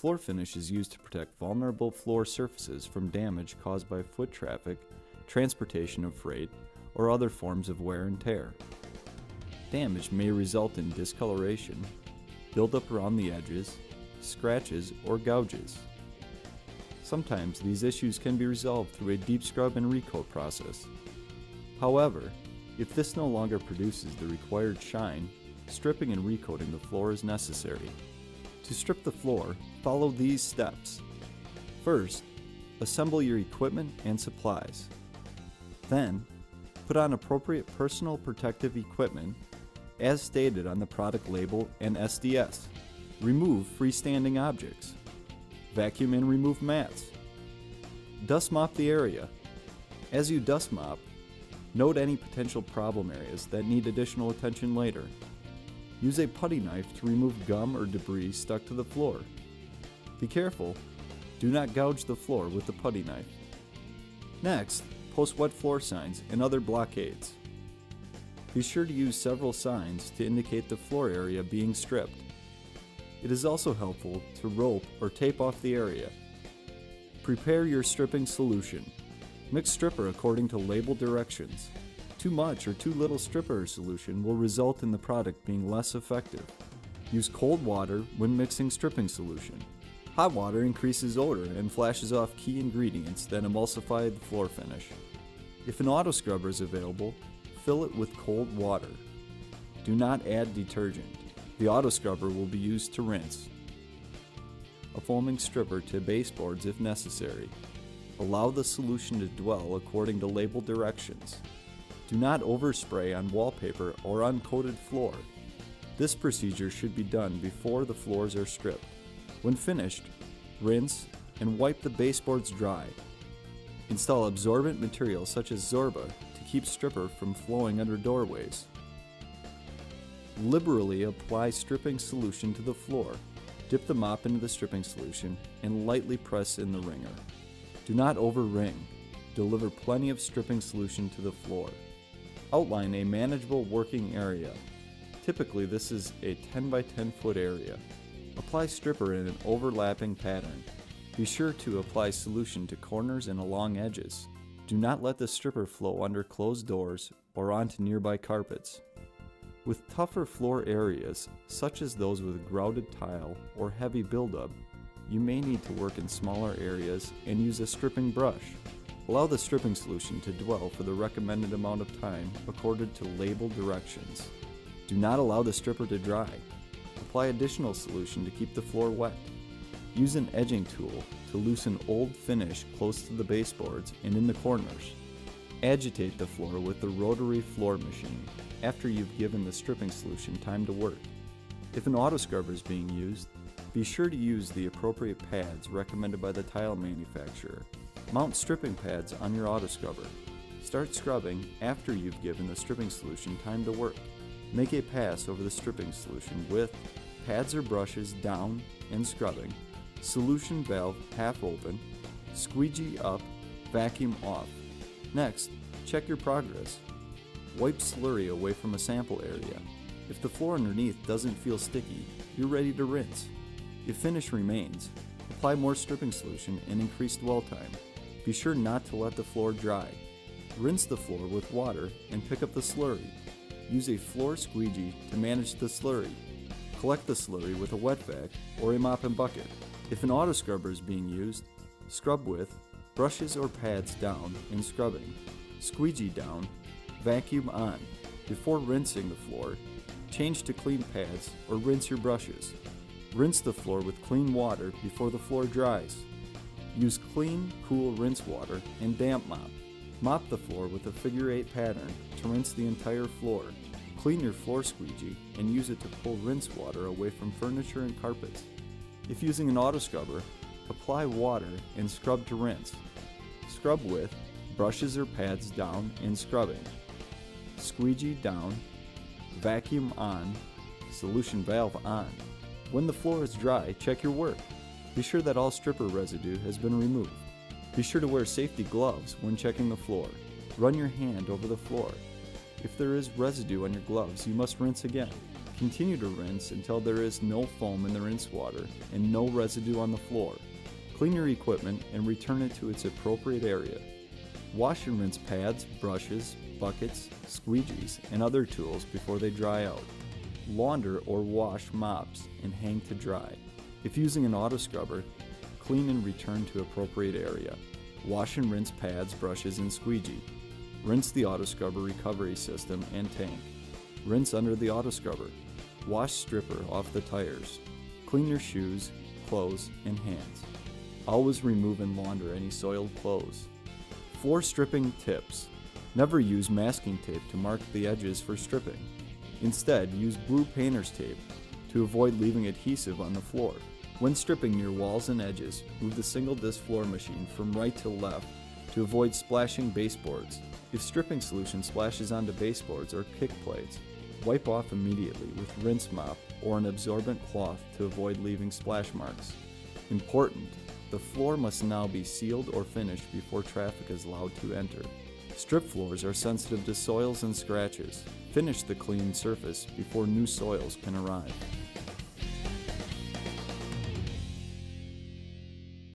Floor finish is used to protect vulnerable floor surfaces from damage caused by foot traffic, transportation of freight, or other forms of wear and tear. Damage may result in discoloration, buildup around the edges, scratches, or gouges. Sometimes these issues can be resolved through a deep scrub and recoat process. However, if this no longer produces the required shine, stripping and recoating the floor is necessary. To strip the floor, follow these steps. First, assemble your equipment and supplies. Then, put on appropriate personal protective equipment as stated on the product label and SDS. Remove freestanding objects. Vacuum and remove mats. Dust mop the area. As you dust mop, note any potential problem areas that need additional attention later. Use a putty knife to remove gum or debris stuck to the floor. Be careful, do not gouge the floor with the putty knife. Next, post wet floor signs and other blockades. Be sure to use several signs to indicate the floor area being stripped. It is also helpful to rope or tape off the area. Prepare your stripping solution. Mix stripper according to label directions. Too much or too little stripper solution will result in the product being less effective. Use cold water when mixing stripping solution. Hot water increases odor and flashes off key ingredients that emulsify the floor finish. If an auto scrubber is available, fill it with cold water. Do not add detergent. The auto scrubber will be used to rinse. A foaming stripper to baseboards if necessary. Allow the solution to dwell according to label directions. Do not overspray on wallpaper or uncoated floor. This procedure should be done before the floors are stripped. When finished, rinse and wipe the baseboards dry. Install absorbent material such as Zorba to keep stripper from flowing under doorways. Liberally apply stripping solution to the floor. Dip the mop into the stripping solution and lightly press in the wringer. Do not over-wring. Deliver plenty of stripping solution to the floor. Outline a manageable working area. Typically this is a 10 by 10 foot area. Apply stripper in an overlapping pattern. Be sure to apply solution to corners and along edges. Do not let the stripper flow under closed doors or onto nearby carpets. With tougher floor areas, such as those with grouted tile or heavy buildup, you may need to work in smaller areas and use a stripping brush. Allow the stripping solution to dwell for the recommended amount of time according to labeled directions. Do not allow the stripper to dry. Apply additional solution to keep the floor wet. Use an edging tool to loosen old finish close to the baseboards and in the corners. Agitate the floor with the rotary floor machine after you've given the stripping solution time to work. If an auto scrubber is being used, be sure to use the appropriate pads recommended by the tile manufacturer. Mount stripping pads on your auto scrubber. Start scrubbing after you've given the stripping solution time to work. Make a pass over the stripping solution with pads or brushes down and scrubbing, solution valve half open, squeegee up, vacuum off. Next, check your progress. Wipe slurry away from a sample area. If the floor underneath doesn't feel sticky, you're ready to rinse. If finish remains, apply more stripping solution and increase dwell time. Be sure not to let the floor dry. Rinse the floor with water and pick up the slurry. Use a floor squeegee to manage the slurry. Collect the slurry with a wet vac or a mop and bucket. If an auto scrubber is being used, scrub with brushes or pads down and scrubbing, squeegee down, vacuum on. Before rinsing the floor, change to clean pads or rinse your brushes. Rinse the floor with clean water before the floor dries. Use clean, cool rinse water and damp mop. Mop the floor with a figure-8 pattern to rinse the entire floor. Clean your floor squeegee and use it to pull rinse water away from furniture and carpets. If using an auto scrubber, apply water and scrub to rinse. Scrub with brushes or pads down and scrubbing. Squeegee down, vacuum on, solution valve on. When the floor is dry, check your work. Be sure that all stripper residue has been removed. Be sure to wear safety gloves when checking the floor. Run your hand over the floor. If there is residue on your gloves, you must rinse again. Continue to rinse until there is no foam in the rinse water and no residue on the floor. Clean your equipment and return it to its appropriate area. Wash and rinse pads, brushes, buckets, squeegees, and other tools before they dry out. Launder or wash mops and hang to dry. If using an auto scrubber, clean and return to appropriate area. Wash and rinse pads, brushes, and squeegee. Rinse the auto scrubber recovery system and tank. Rinse under the auto scrubber. Wash stripper off the tires. Clean your shoes, clothes, and hands. Always remove and launder any soiled clothes. Floor stripping tips. Never use masking tape to mark the edges for stripping. Instead, use blue painter's tape to avoid leaving adhesive on the floor. When stripping near walls and edges, move the single disc floor machine from right to left to avoid splashing baseboards. If stripping solution splashes onto baseboards or kick plates, wipe off immediately with rinse mop or an absorbent cloth to avoid leaving splash marks. Important: the floor must now be sealed or finished before traffic is allowed to enter. Strip floors are sensitive to soils and scratches. Finish the clean surface before new soils can arrive.